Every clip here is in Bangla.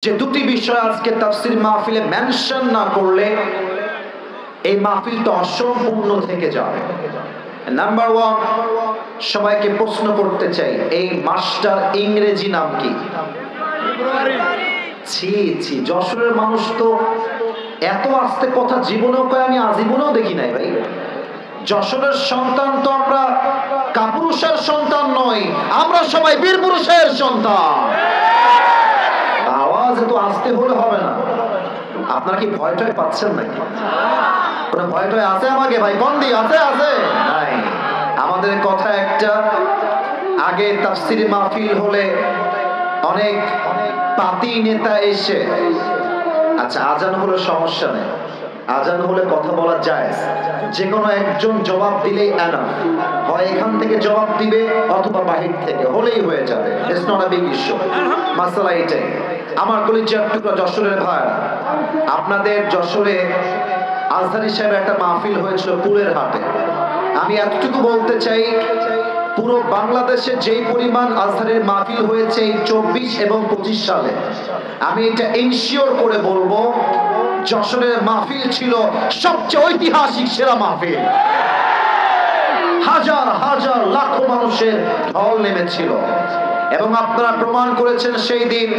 যে দুটি বিষয় আজকে তাফসীর মাহফিলে মেনশন না করলে এই মাহফিলটা অসম্পূর্ণ থেকে যাবে। নাম্বার ওয়ান, সবাইকে প্রশ্ন করতে চাই, এই মাসটার ইংরেজি নাম কি? ছি ছি, যশোরের মানুষ তো এত আস্তে কথা জীবনেও কয়, আমি আজীবনেও দেখি নাই ভাই। যশোরের সন্তান তো আমরা কাপুরুষের সন্তান নই, আমরা সবাই বীর পুরুষের সন্তান। আওয়াজ এত আস্তে হলে হবে না। আপনারা কি ভয় টয় পাচ্ছেন নাকি? কোনো ভয় টয় আছে আমাকে ভাই? বন্দি আছে আছে নাই। আমাদের কথা একটা, আগে তাফসীর মাহফিল হলে অনেক পাতি নেতা এসে, আচ্ছা আজান হলে সমস্যা নেই, আজান হলে কথা বলা যায়, যে কোনো একজন জবাব দিলেই এনাফ, হয় এখান থেকে জবাব দিবে অথবা বাহির থেকে হলেই হয়ে যাবে। It's not a big issue. মাসালা এটাই। আমার কলিজার টুকরা যশোরের ভাইরা, আপনাদের যশোরে আজহারী সাহেবের একটা মাহফিল হয়েছিল পুলের হাটে। আমি এতটুকু বলতে চাই, পুরো বাংলাদেশে যেই পরিমাণ আজহারের মাহফিল হয়েছে এই 24 এবং 25 সালে, আমি এটা ইনশিওর করে বলবো যশোরের মাহফিল ছিল সবচেয়ে ঐতিহাসিক সেরা মাহফিল। হাজার হাজার লাখো মানুষের ঢল নেমেছিল এবং আপনারা প্রমাণ করেছেন সেই দিন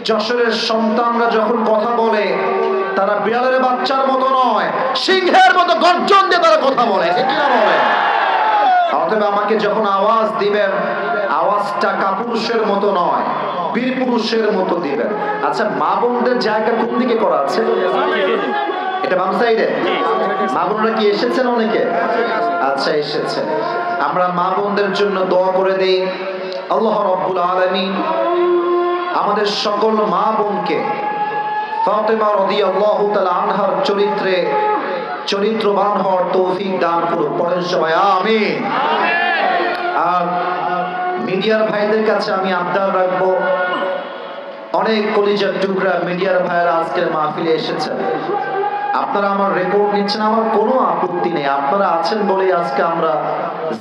যশোরের সন্তানরা যখন কথা বলে তারা বিড়ালের বাচ্চার মতো নয়, সিংহের মতো গর্জন দিয়ে তারা কথা বলে। ঠিক না বলে? অতএব আমাকে যখন আওয়াজ দিবেন, আওয়াজটা কাপুরুষের মতো নয়, বীর পুরুষের মতো দিবেন। আচ্ছা, মা বোনদের জায়গা কোন দিকে করা আছে? এটা বাম সাইডে। মা বোনরা কি এসেছেন অনেকে? আচ্ছা এসেছেন। আমরা মা বোনদের জন্য দোয়া করে দেই, আল্লাহ রাব্বুল আলামিন আমাদের সকল মা বোনকে ফাতেমা রাদিয়াল্লাহু তাআলা আনহার চরিত্রে চরিত্রবান হওয়ার তৌফিক দান করুন। পড়েন সবাই আমিন। আর মিডিয়ার ভাইদের কাছে আমি আবদার রাখবো, অনেক কলিজার টুকরা মিডিয়ার ভাইরা আজকের মাহফিলে এসেছেন, আপনারা আমার রেকর্ড নিচ্ছেন, আমার কোনো আপত্তি নেই। আপনারা আছেন বলেই আজকে আমরা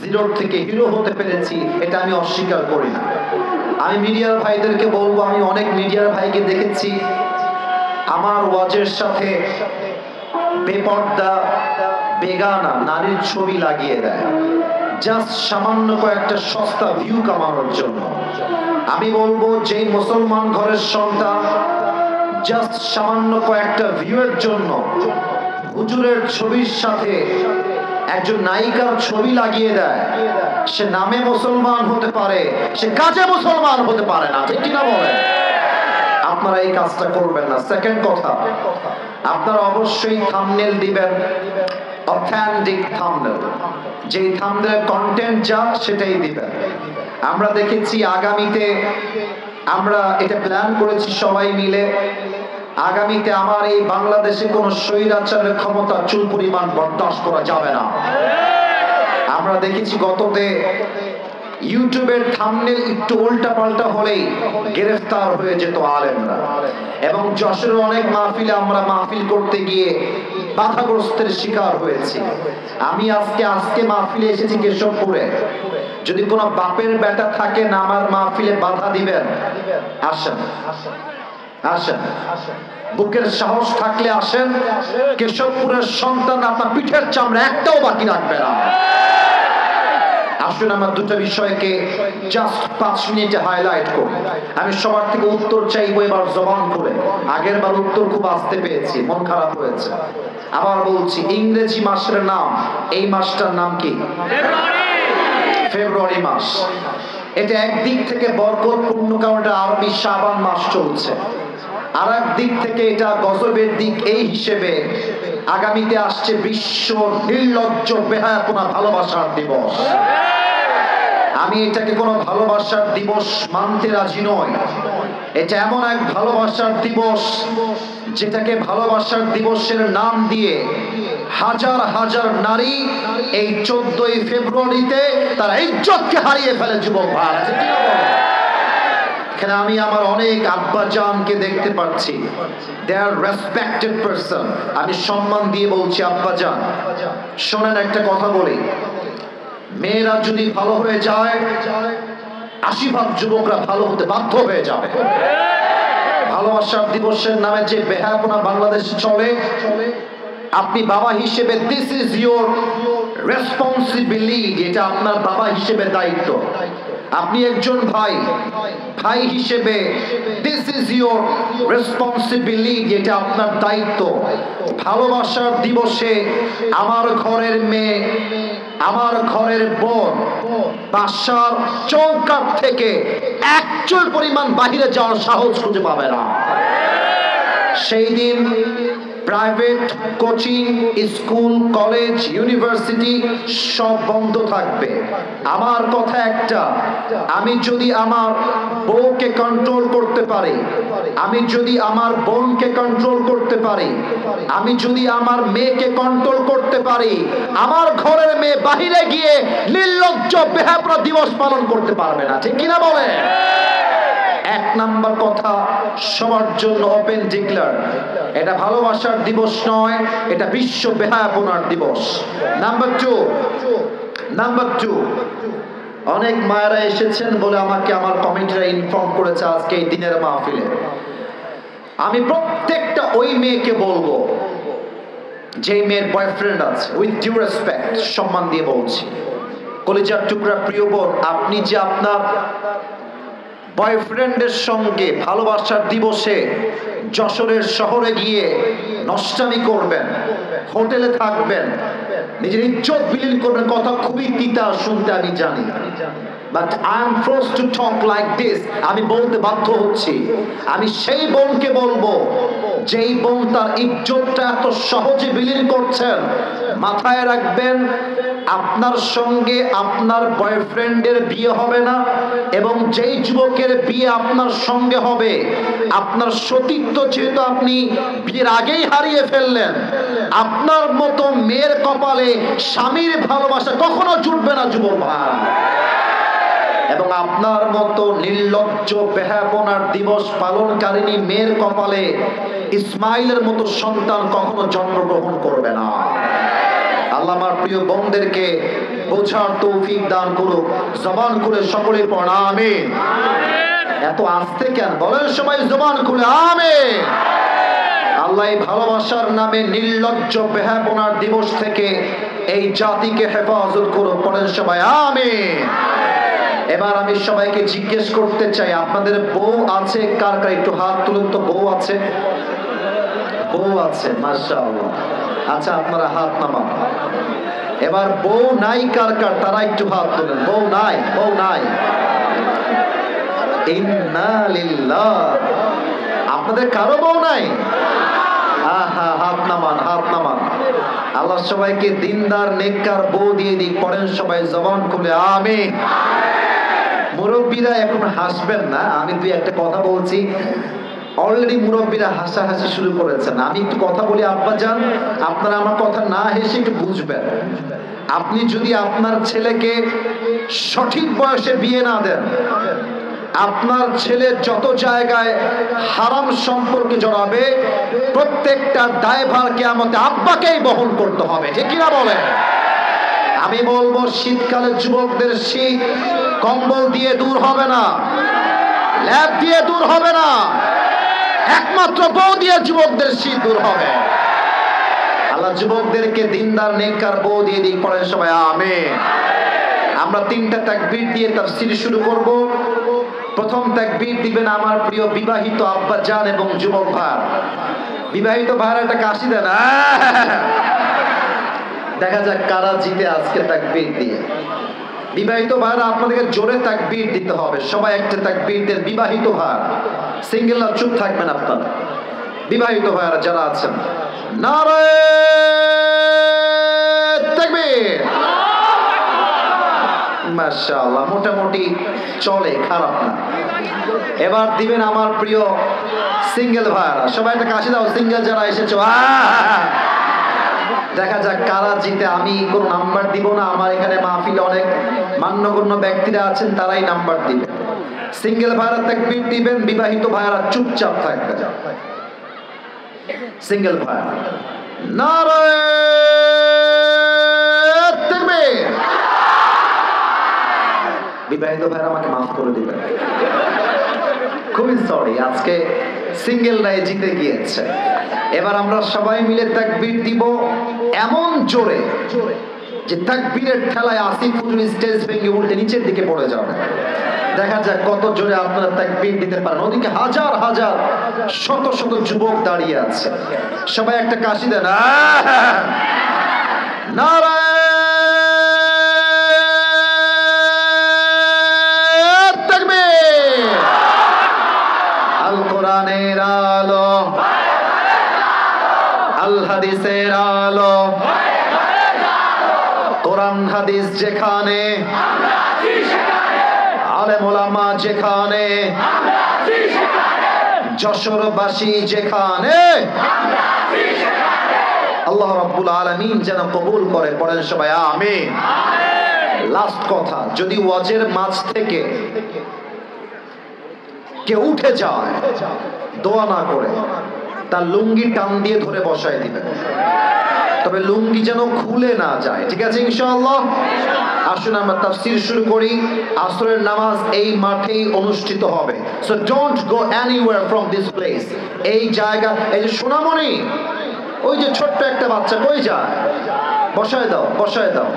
জিরো থেকে হিরো হতে পেরেছি, এটা আমি অস্বীকার করি না। আমি মিডিয়ার ভাইদেরকে বলবো, আমি অনেক মিডিয়ার ভাইকে দেখেছি আমার ওয়াজের সাথে বেপর্দা বেগানা নারীর ছবি লাগিয়ে দেয়, জাস্ট সামান্য কয়েকটা সস্তা ভিউ কামানোর জন্য। আমি বলবো, যেই মুসলমান ঘরের সন্তান জাস্ট সামান্য কয়েকটা ভিউয়ের জন্য হুজুরের ছবির সাথে একজন নায়িকার ছবি লাগিয়ে দেয়, সে নামে মুসলমান হতে পারে, সে কাজে মুসলমান হতে পারে না। ঠিক কিনা বলেন? আপনারা এই কাজটা করবেন না। সেকেন্ড কথা, আপনারা অবশ্যই থাম্বনেল দিবেন অথেন্টিক থাম্বনেল, যেই থাম্বনেলের কন্টেন্ট যা সেটাই দিবেন। আমরা দেখেছি আগামীতে, আমরা এটা প্ল্যান করেছি সবাই মিলে, আগামীতে আমার এই বাংলাদেশে কোনো স্বৈরাচারের ক্ষমতা চুল পরিমাণ বরদাস্ত করা যাবে না। আমরা দেখেছি গততে ইউটিউবের থাম্বনেল একটু উল্টা পাল্টা হলেই গ্রেফতার হয়ে যেত আলেমরা, এবং যশোরের অনেক মাহফিলে আমরা মাহফিল করতে গিয়ে বাধাগ্রস্তের শিকার হয়েছি। আমি আজকে মাহফিলে এসেছি কেশবপুরে, যদি কোনো বাপের বেটা থাকে না আমার মাহফিলে বাধা দিবেন, আসেন আসেন, বুকের সাহস থাকলে আসেন। কেশবপুরের সন্তান আপনার পিঠের চামড়া একটাও বাকি রাখবে না। আসুন আমার দুটো বিষয়কে জাস্ট 5 মিনিটে হাইলাইট করি। আমি সবার থেকে উত্তর চাইবো এবার জবান খুলে। আগের বার উত্তর খুব আস্তে পেয়েছি, মন খারাপ হয়েছে। আবার বলছি, ইংরেজি মাসের নাম, এই মাসটার নাম কি? ফেব্রুয়ারি মাস। এটা একদিক থেকে বরকতপূর্ণ, কারণ এটা আরবি শাবান মাস চলছে। আর এক দিক থেকে এটা গজবের দিক, এই হিসেবে আগামীতে আসছে বিশ্ব নির্লজ্জ বেহায়াপনা ভালোবাসার দিবস। আমি এটাকে কোনো ভালোবাসার দিবস মানতে রাজি নই। এটা এমন এক ভালোবাসার দিবস যেটাকে ভালোবাসার দিবসের নাম দিয়ে হাজার হাজার নারী এই 14ই ফেব্রুয়ারিতে তারা ইজ্জতকে হারিয়ে ফেলে। যুবক ভাই, এখানে আমি আমার অনেক আব্বাজানকে দেখতে পাচ্ছি, দে আর রেসপেক্টেড পারসন। আমি সম্মান দিয়ে বলছি, আব্বাজান শোনেন একটা কথা বলি, মেয়েরা যদি ভালো হয়ে যায় 80% যুবকরা ভালো হতে বাধ্য হয়ে যাবে। ভালোবাসার দিবসের নামে যে বেহায়াপনা বাংলাদেশে চলে, আপনি বাবা হিসেবে দিস ইজ ইয়োর রেসপন্সিবিলিটি, এটা আপনার বাবা হিসেবে দায়িত্ব। আপনি একজন ভাই, ভাই হিসেবে দিস ইজ ইয়োর রেসপন্সিবিলিটি, এটা আপনার দায়িত্ব। ভালোবাসার দিবসে আমার ঘরের মেয়ে, আমার ঘরের বোন বাসার চৌকাঠ থেকে একচুল পরিমাণ বাহিরে যাওয়ার সাহস খুঁজে পাবে না। সেই দিন private coaching, school, college, university সব বন্ধ থাকবে। আমার কথা একটা, আমি যদি আমার বউকে কন্ট্রোল করতে পারি, আমি যদি আমার বোনকে কন্ট্রোল করতে পারি, আমি যদি আমার মেয়েকে কন্ট্রোল করতে পারি, আমার ঘরের মেয়ে বাহিরে গিয়ে নির্লজ্জ বেহায়াপনা দিবস পালন করতে পারবে না। ঠিক কিনা বলে? এক নাম্বার কথা, সবার জন্য ওপেন ডিক্লেয়ার, এটা ভালোবাসার দিবস নয়, এটা বিশ্ব বেহায়াপনার দিবস। নাম্বার টু, অনেক মায়েরা এসেছেন বলে আমাকে আমার কমিটিরা ইনফর্ম করেছে আজকে এই দিনের মাহফিলে। আমি প্রত্যেকটা ওই মেয়েকে বলবো যে মেয়ের বয়ফ্রেন্ড আছে, উইথ ডিউ রেসপেক্ট, সম্মান দিয়ে বলছি, কলিজার টুকরা প্রিয় বোন, আপনি যে আপনার বয়ফ্রেন্ডের সঙ্গে ভালোবাসার দিবসে যশোরের শহরে গিয়ে নষ্টামি করবেন, হোটেলে থাকবেন, নিজের ইজ্জত বিলীন করবেন, কথা খুবই তিতা শুনতে আমি জানি, but I am forced to talk like this. আমি বলতে বাধ্য হচ্ছি। আমি সেই বোনকে বলবো যেই বোন তার ইজ্জতটা এত সহজে বিলীন করছেন, মাথায় রাখবেন আপনার সঙ্গে আপনার বয়ফ্রেন্ডের বিয়ে হবে না, এবং যেই যুবকের বিয়ে আপনার সঙ্গে হবে, আপনার সতীত্ব যেহেতু আপনি বিয়ের আগেই হারিয়ে ফেললেন, আপনার মতো মেয়ের কপালে স্বামীর ভালোবাসা কখনো জুটবে না যুবক ভাই। এবং আপনার মতো নির্লজ্জ বেহায়াপনার দিবস পালনকারিণী মেয়ের কপালে ইসমাইলের মতো সন্তান কখনো জন্মগ্রহণ করবে না। আল্লাহ আমার প্রিয় বোনদেরকে বোঝার তৌফিক দান করুক। জবান খুলে সকলে পড়া আমিন। এত আস্তে কেন বলেন সবাই? জবান খুলে আমিন। আল্লাহ এই ভালোবাসার নামে নির্লজ্জ বেহায়াপনার দিবস থেকে এই জাতিকে হেফাজত করুক। পড়েন সবাই আমিন। এবার আমি সবাইকে জিজ্ঞেস করতে চাই, আপনাদের বউ আছে কার কার? একটু হাত তুলুন তো। বউ আছে? বউ আছে, মাশাআল্লাহ। আচ্ছা, আপনারা হাত নামান। এবার বউ নাই কার কার? তারা একটু হাত তুলেন। বউ নাই? বউ নাই? ইন্না লিল্লাহ। আপনাদের কারো বউ নাই? আহা, হাত নামান, হাত নামান। আল্লাহ সবাইকে দিনদার নেককার বউ দিয়ে দিক। পড়েন সবাই জবান খুলে আমিন। মুরব্বীরা এখন হাসবেন না, আমি দুই একটা কথা বলছি। অলরেডি মুরব্বীরা হাসাহাসি শুরু করেছেন। আমি একটু কথা বলি আব্বাজান, আপনারা আমার কথা না হেসে একটু বুঝবেন। আপনি যদি আপনার ছেলেকে সঠিক বয়সে বিয়ে না দেন, আপনার ছেলে যত জায়গায় হারাম সম্পর্কে জড়াবে, প্রত্যেকটা দায়ভার কিয়ামতে আব্বাকেই বহন করতে হবে। ঠিক কিনা বলেন? আমি বলবো শীতকালে যুবকদের শীত কম্বল দিয়ে দূর হবে না, ল্যাব দিয়ে দূর হবে না, একমাত্র বউ দিয়ে যুবকদের শীত দূর হবে। আল্লাহ যুবকদেরকে দিনদার নেককার বউ দিয়ে দিক। পড়েন সবাই আমিন। আমরা তিনটা তাকবীর দিয়ে তাফসীর শুরু করব। প্রথম তাকবীর দিবেন আমার প্রিয় বিবাহিত আব্বা জান এবং যুবক ভাই। বিবাহিত ভাইরা একটা কাশি দেন। দেখা যাক কারা জিতে আজকে তাকবীর দিয়ে। বিবাহিত ভাইরা আপনাদেরকে জোরে তাকবীর দিতে হবে। সবাই একটা তাকবীর দেন। বিবাহিত ভাইরা, সিঙ্গেলরা চুপ থাকবেন আপনারা। বিবাহিত ভাইরা যারা আছেন, নারে তাকবীর। মাশাআল্লাহ, মোটামুটি চলে, খারাপ না। এবার দিবেন আমার প্রিয় সিঙ্গেল ভাইরা। সবাই একটা কাশি দাও। সিঙ্গেল যারা এসেছো, দেখা যাক কারা জিতে। আমি কোন নাম্বার দিব না, আমার এখানে মাহফিলে অনেক মান্যগণ্য ব্যক্তিরা আছেন, তারাই নাম্বার দিবেন। সিঙ্গেল ভাইরা তাকবীর দিবেন, বিবাহিত ভাইরা চুপচাপ থাকবে। সিঙ্গেল ভাইরা নারে তাকবীর। বিবাহিত ভাইরা আমাকে মাফ করে দিবেন, খুবই সরি, আজকে সিঙ্গেলরাই জিতে গিয়েছে। এবার আমরা সবাই মিলে তাকবীর দিব এমন জোরে যে তাকবীরের ঠেলায় আসিফ হুজুর স্টেজ ভেঙে উল্টে নিচের দিকে পড়ে যাবে। দেখা যাক কত জোরে আপনারা তাকবীর দিতে পারেন। ওদিকে হাজার হাজার শত শত যুবক দাঁড়িয়ে আছে, সবাই একটা কাশি দেন। নারায়ে তাকবীর। আল কোরআনের আলো, আল হাদিসের আলো, কোরআন হাদিস যেখানে, আলেম ওলামা যেখানে, যশোরবাসী যেখানে, আল্লাহ রাব্বুল আলামিন যেন কবুল করে। পড়েন সবাই আমিন। লাস্ট কথা, যদি ওয়াজের মাঝ থেকে কেউ উঠে যায় দোয়া না করে, তার লুঙ্গি টান দিয়ে ধরে বসায় দিবেন, তবে লুঙ্গি যেন খুলে না যায়। ঠিক আছে ইনশাআল্লাহ? আসুন আমরা তাফসীর শুরু করি। আসরের নামাজ এই মাঠেই অনুষ্ঠিত হবে। So don't go anywhere from this place. এই জায়গা, এই যে সোনামণি, ওই যে ছোট্ট একটা বাচ্চা কই যায়? বসায় দাও, বসায় দাও।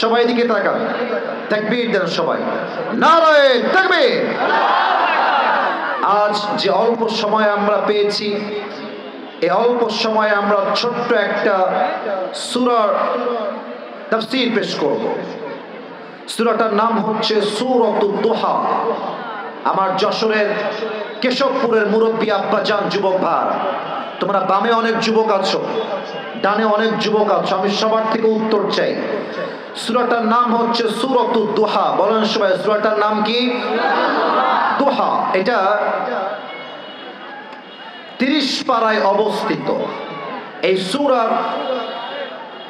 সবাই দিকে তাকান, তাকবীর দেন সবাই। নারায়ে তাকবীর। আজ যে অল্প সময় আমরা পেয়েছি, এই অল্প সময়ে আমরা ছোট্ট একটা সূরার তাফসীর পেশ করব। সূরাটার নাম হচ্ছে সূরাতুদ দুহা। আমার যশোরের কেশবপুরের মুরব্বী আব্বাজান, যুবক ভাইরা, তোমরা বামে অনেক যুবক আছো, ডানে অনেক যুবক আছো, আমি সবার থেকে উত্তর চাই। সূরাটার নাম হচ্ছে সূরাতুদ দুহা। বলেন সবাই, সূরাটার নাম কি? দুহা। এটা 30 পারায় অবস্থিত। এই সূরার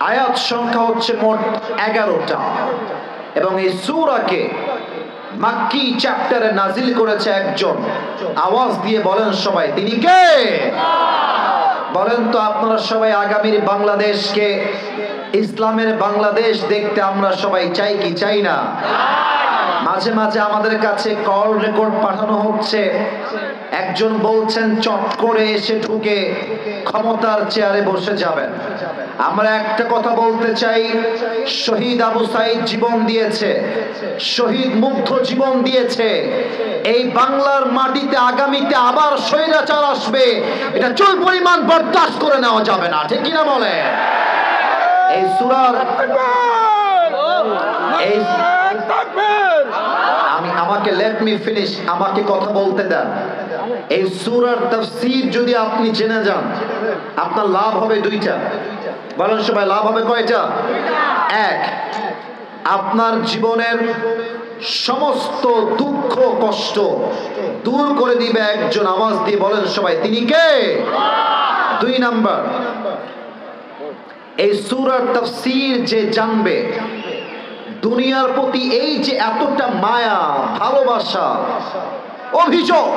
আয়াত সংখ্যা হচ্ছে মোট 11টা, এবং এই সূরাকে মাক্কি চ্যাপ্টারে নাজিল করেছে একজন। আওয়াজ দিয়ে বলেন সবাই, তিনি কে? বলেন তো আপনারা সবাই, আগামীর বাংলাদেশকে ইসলামের বাংলাদেশ দেখতে আমরা সবাই চাই কি চাই না? মাঝে মাঝে আমাদের কাছে কল রেকর্ড পাঠানো হচ্ছে, একজন বলছেন চট করে এসে ঢুকে ক্ষমতার চেয়ারে বসে যাবেন। আমরা একটা কথা বলতে চাই, শহীদ আবু সাঈদ জীবন দিয়েছে, শহীদ মুগ্ধ জীবন দিয়েছে। এই বাংলার মাটিতে আগামীতে আবার স্বৈরাচার আসবে, এটা চুল পরিমাণ বরদাস্ত করে নেওয়া যাবে না। ঠিক কিনা বলে? এই সূরার এই আমাকে লেট মি ফিনিশ, আমাকে কথা বলতে দেন। এই সূরার তাফসীর যদি আপনি জেনে যান, আপনার লাভ হবে 2টা। বলেন সবাই, লাভ হবে কয়টা? 1, আপনার জীবনের সমস্ত দুঃখ কষ্ট দূর করে দিবে একজন। আওয়াজ দিয়ে বলেন সবাই, তিনি কে? 2 নাম্বার, এই সূরার তাফসীর যে জানবে, দুনিয়ার প্রতি এই যে এতটা মায়া, ভালোবাসা, অভিযোগ,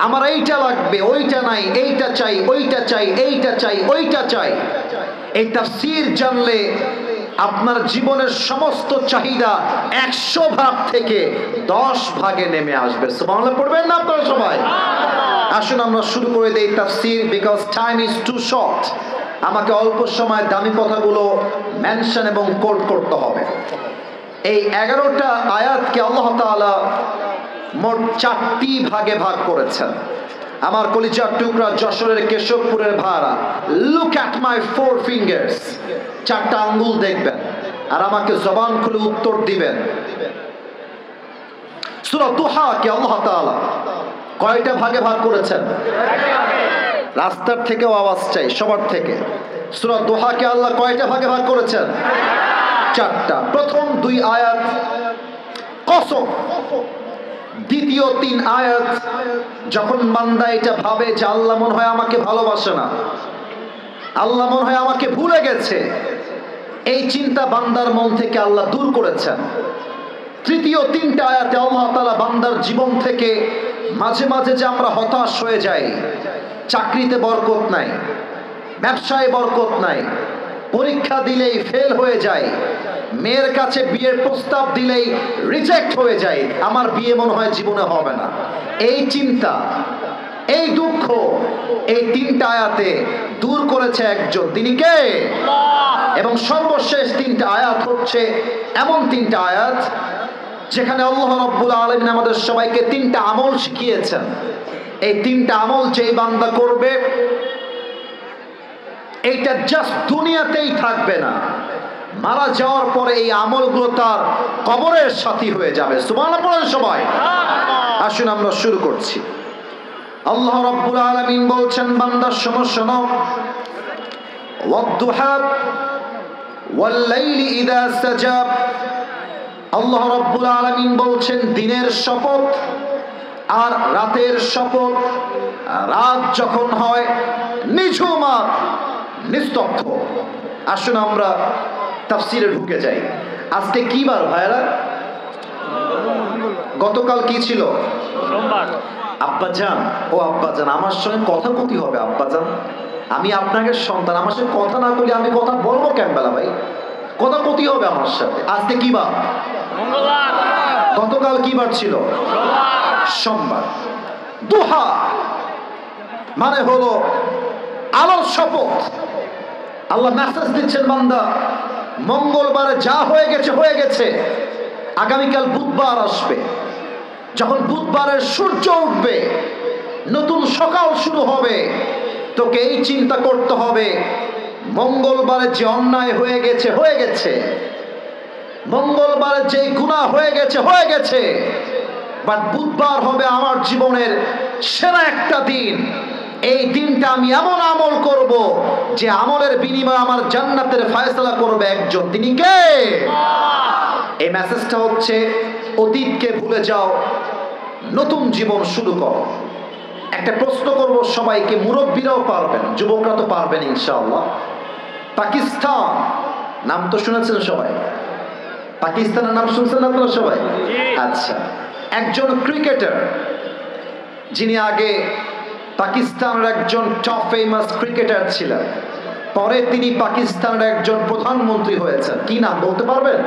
আমার এইটা লাগবে, ওইটা নাই, এইটা চাই, ওইটা চাই, এইটা চাই, ওইটা চাই, এই তাফসীর জানলে আপনার জীবনের সমস্ত চাহিদা 100 ভাগ থেকে 10 ভাগে নেমে আসবে। সুবহানাল্লাহ পড়বেন না আপনারা সবাই? আসুন আমরা শুরু করে দেই তাফসীর, because time is too short. আমাকে অল্প সময় দামি কথাগুলো মেনশন এবং কোট করতে হবে। এই 11টা আয়াতকে আল্লাহ তাআলা মোট 4টি ভাগে ভাগ করেছেন। আমার কলিজার টুকরা যশোরের কেশবপুরের ভাড়া, লুক অ্যাট মাই 4 ফিঙ্গার্স। 4টা আঙ্গুল দেখবেন আর আমাকে জবান খুলে উত্তর দিবেন। সূরা দুহাকে আল্লাহ তাআলা কয়টা ভাগে ভাগ করেছেন? রাস্তার থেকেও আওয়াজ চাই, সবার থেকে। সূরা দুহাকে আল্লাহ কয়টা ভাগে ভাগ করেছেন? 4টা। প্রথম 2 আয়াত কসম, দ্বিতীয় 3 আয়াত যখন বান্দা এটা ভাবে যে আল্লাহ মনে হয় আমাকে ভালোবাসে না, আল্লাহ মনে হয় আমাকে ভুলে গেছে, এই চিন্তা বান্দার মন থেকে আল্লাহ দূর করেছেন। তৃতীয় 3টা আয়াতে আল্লাহ তাআলা বান্দার জীবন থেকে মাঝে মাঝে যে আমরা হতাশ হয়ে যাই, চাকরিতে বরকত নাই, ব্যবসায় বরকত নাই, পরীক্ষা দিলেই ফেল হয়ে যায়, মেয়ের কাছে বিয়ের প্রস্তাব দিলেই রিজেক্ট হয়ে যায়, আমার বিয়ে মনে হয় জীবনে হবে না, এই চিন্তা, এই দুঃখ, এই তিনটা আয়াতে দূর করেছে একজন, তিনি কে? এবং সর্বশেষ তিনটা আয়াত হচ্ছে এমন তিনটা আয়াত যেখানে আল্লাহ রাব্বুল আলামিন আমাদের সবাইকে তিনটা আমল শিখিয়েছেন। এই তিনটা আমল যেই বান্দা করবে, এইটা জাস্ট দুনিয়াতেই থাকবে না, মারা যাওয়ার পরে এই আমলগুলো তার কবরের সাথী হয়ে যাবে। সুবহানাল্লাহ পড়েন সবাই। আসুন আমরা শুরু করছি। আল্লাহ রাব্বুল আলামিন বলছেন, বান্দা শোনো শোনো, ওয়াদ-দুহা ওয়াল-লাইলি ইযা সাজা। আল্লাহ রাব্বুল আলামিন বলছেন দিনের শপথ আর রাতের শপথ। রাত যখন হয় নিঝুম আর নিস্তব্ধ। আসুন আমরা তাফসীরে ঢুকে যাই। আজকে কি বার ভাইরা? গতকাল কি ছিল? সোমবার। আব্বাজান, ও আব্বাজান, আমার সঙ্গে কথা কতি হবে আব্বাজান? আমি আপনাকে সন্তান, আমার সাথে কথা না বলে আমি কথা বলবো কেন বেলা ভাই? কথা কতি হবে আমার সাথে? আজকে কি বার? মঙ্গলবার। গতকাল কি বার ছিল? সোমবার। দুহা মানে হলো আলোর শপথ। আল্লাহ মেসেজ দিচ্ছেন, বান্দা মঙ্গলবারে যা হয়ে গেছে হয়ে গেছে, আগামীকাল বুধবার আসবে, যখন বুধবারের সূর্য উঠবে, নতুন সকাল শুরু হবে, তোকে এই চিন্তা করতে হবে মঙ্গলবারে যে অন্যায় হয়ে গেছে হয়ে গেছে, মঙ্গলবারে যে গুনাহ হয়ে গেছে হয়ে গেছে, বাট বুধবার হবে আমার জীবনের সেরা একটা দিন। এই দিনটা আমি এমন আমল করব যে আমলের বিনিময়ে আমার জান্নাতের ফয়সালা করবে একজন, তিনি কে? এই মেসেজটা হচ্ছে অতীতকে ভুলে যাও, নতুন জীবন শুরু করো। একটা প্রশ্ন করব সবাইকে, মুরব্বীরাও পারবেন, যুবকরা তো পারবেন ইনশাআল্লাহ। পাকিস্তান নাম তো শুনেছেন সবাই? পাকিস্তানের নাম শুনছেন আপনারা সবাই? আচ্ছা, একজন ক্রিকেটার যিনি আগে পাকিস্তানের একজন টপ ফেমাস ক্রিকেটার ছিলেন, পরে তিনি পাকিস্তানের একজন প্রধানমন্ত্রী হয়েছেন। কি নাম বলতে পারবেন?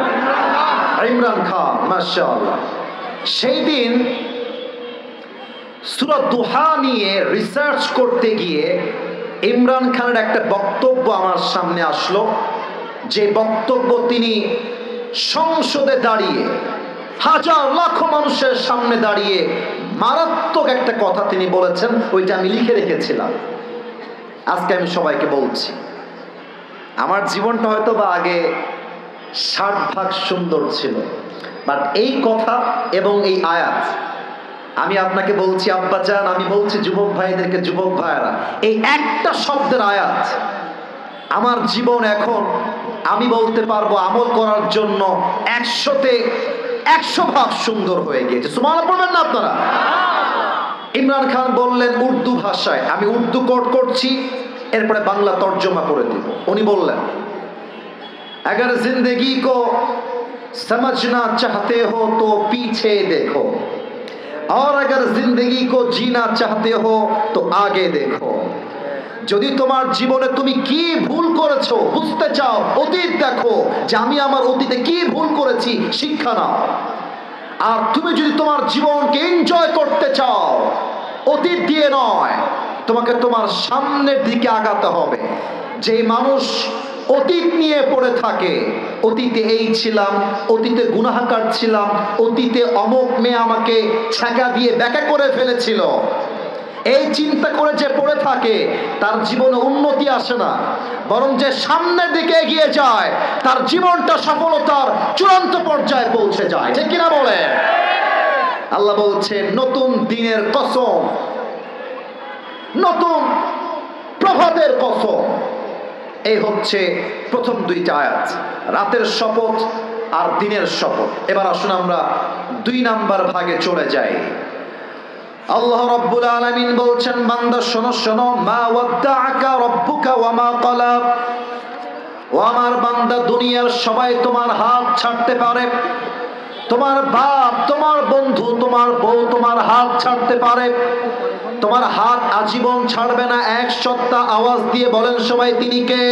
ইমরান খান। মাশাআল্লাহ। সেই দিন সূরা দুহা নিয়ে রিসার্চ করতে গিয়ে ইমরান খানের একটা বক্তব্য আমার সামনে আসলো, যে বক্তব্য তিনি সংসদে দাঁড়িয়ে হাজার লাখ মানুষের সামনে দাঁড়িয়ে মারাত্মক একটা কথা তিনি বলেছেন। ওইটা আমি লিখে রেখেছিলাম, আজকে আমি সবাইকে বলছি। আমার জীবনটা হয়তো বা আগে 60 ভাগ সুন্দর ছিল, বাট এই কথা এবং এই আয়াত আমি আপনাকে বলছি আব্বাজান, আমি বলছি যুবক ভাইদেরকে, যুবক ভাইরা, এই একটা শব্দের আয়াত আমার জীবন এখন আমি বলতে পারবো আমল করার জন্য 100তে 100 ভাগ সুন্দর হয়ে গিয়েছে। সুবহানাল্লাহ পড়বেন না আপনারা? ইমরান খান বললেন উর্দু ভাষায়, আমি উর্দু কোট করছি, এরপরে বাংলা তর্জমা করে দিব। উনি বললেন, अगर जिंदगी को समझना चाहते हो तो पीछे देखो, और अगर जिंदगी को जीना चाहते हो तो आगे देखो। যদি তোমার জীবনে তুমি কি ভুল করেছো বুঝতে চাও, অতীত দেখো যে আমি আমার অতীতে কি ভুল করেছি, শিক্ষা নাও। আর তুমি যদি তোমার জীবনকে এনজয় করতে চাও, অতীত দিয়ে নয়, তোমাকে তোমার সামনের দিকে আগাতে হবে। যে মানুষ অতীত নিয়ে পড়ে থাকে, অতীতে এই ছিলাম, অতীতে গুনাহগার ছিলাম, অতীতে অমুক মেয়ে আমাকে ছ্যাঁকা দিয়ে ব্যাকা করে ফেলেছিল, এই চিন্তা করে যে পড়ে থাকে, তার জীবনে উন্নতি আসে না, বরং যে সামনের দিকে এগিয়ে যায় তার জীবনটা সফলতার চূড়ান্ত পর্যায়ে পৌঁছে যায়। ঠিক কিনা বলে? আল্লাহ বলছে নতুন দিনের কসম, নতুন প্রভাতের কসম। এই হচ্ছে প্রথম দুইটা আয়াত, রাতের শপথ আর দিনের শপথ। এবার আসুন আমরা 2 নাম্বার ভাগে চলে যাই। আল্লাহ রাব্বুল আলামিন বলছেন, বান্দা শোনো শোনো, মা ওয়াদ্দাআকা রাব্বুকা ওয়া মা ক্বালা। ও আমার বান্দা, দুনিয়ার সবাই তোমার হাত ছাড়তে পারে, তোমার বাপ, তোমার বন্ধু, তোমার বউ তোমার হাত ছাড়তে পারে, তোমার হাত আজীবন ছাড়বে না। এক সত্তা আওয়াজ দিয়ে বলেন সবাই, তিনি কে?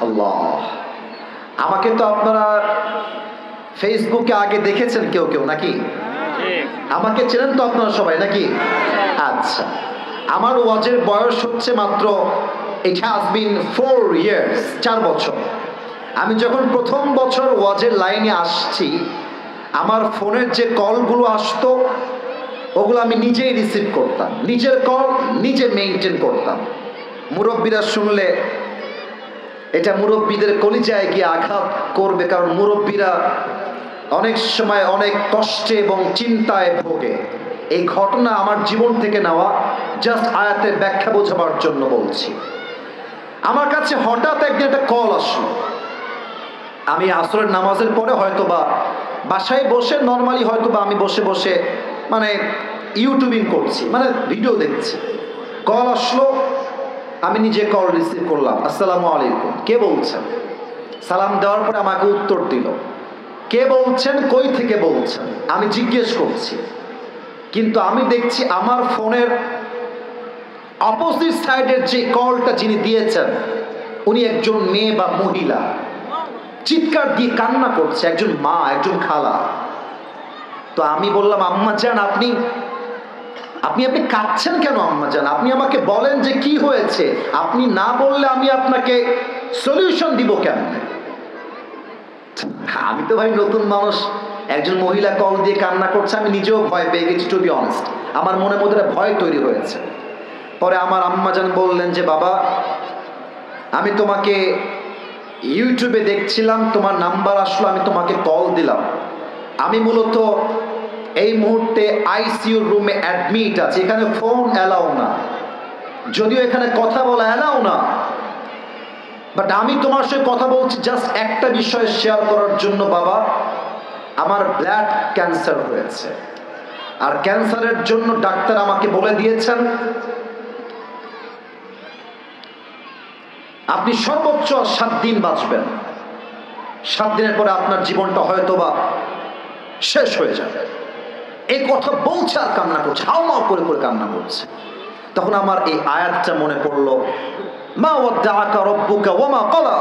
আল্লাহ। আমাকে তো আপনারা ফেসবুকে আগে দেখেছেন কেউ কেউ নাকি? আমাকে চেনেন তো আপনারা সবাই নাকি? আচ্ছা, আমার ওয়াজের বয়স হচ্ছে মাত্র, ইট হ্যাজ বিন 4 ইয়ার্স, 4 বছর। আমি যখন প্রথম বছর ওয়াজের লাইনে আসছি, আমার ফোনের যে কলগুলো আসতো ওগুলো আমি নিজেই রিসিভ করতাম, নিজের কল নিজে মেইনটেইন করতাম। মুরব্বীরা শুনলে এটা মুরব্বীদের কলিজায় গিয়ে আঘাত করবে, কারণ মুরব্বীরা অনেক সময় অনেক কষ্টে এবং চিন্তায় ভোগে। এই ঘটনা আমার জীবন থেকে নেওয়া, জাস্ট আয়াতের ব্যাখ্যা বোঝাবার জন্য বলছি। আমার কাছে হঠাৎ একদিন একটা কল আসলো। আমি আসরের নামাজের পরে হয়তোবা বাসায় বসে নর্মালি হয়তোবা আমি বসে বসে মানে ইউটিউবিং করছি, মানে ভিডিও দেখছি। কল আসলো, আমি নিজে কল রিসিভ করলাম। আসসালামু আলাইকুম, কে বলছেন? সালাম দেওয়ার পরে আমাকে উত্তর দিল। কে বলছেন, কই থেকে বলছেন? আমি জিজ্ঞেস করছি, কিন্তু আমি দেখছি আমার ফোনের অপোজিট সাইডের যে কলটা যিনি দিয়েছেন উনি একজন মেয়ে বা মহিলা, চিৎকার দিয়ে কান্না করছে, একজন মা, একজন খালা। তো আমি বললাম, আম্মা জান আপনি আপনি আপনি কাঁদছেন কেন আম্মা জান? আপনি আমাকে বলেন যে কি হয়েছে। আপনি না বললে আমি আপনাকে সলিউশন দিব কেমনে? আমি তো ভাই নতুন মানুষ, একজন মহিলা কল দিয়ে কান্না করছে, আমি নিজেও ভয় পেয়ে গেছি, টু বি অনেস্ট। আমার মনের মধ্যে ভয় তৈরি হয়েছে। পরে আমার আম্মা জান বললেন যে বাবা, আমি তোমাকে ইউটিউবে দেখছিলাম, তোমার নাম্বার আসলো, আমি তোমাকে কল দিলাম। আমি মূলত এই মুহূর্তে আইসিইউ রুমে অ্যাডমিট আছে, এখানে ফোন অ্যালাউ না, যদিও এখানে কথা বলা অ্যালাউ না, বাট আমি তোমার সাথে কথা বলছি জাস্ট একটা বিষয় শেয়ার করার জন্য। বাবা, আমার ব্লাড ক্যান্সার হয়েছে, আর ক্যান্সারের জন্য ডাক্তার আমাকে বলে দিয়েছেন আপনি সর্বোচ্চ 7 দিন বাঁচবেন। 7 দিনের পরে আপনার জীবনটা হয়তোবা শেষ হয়ে যাবে। এই কথা বলছে আর কান্না করছে, হাওমাও করে করে কান্না করছে। তখন আমার এই আয়াতটা মনে পড়লো, মা ওয়াদ্দাআকা রাব্বুকা ওয়া মা ক্বালা।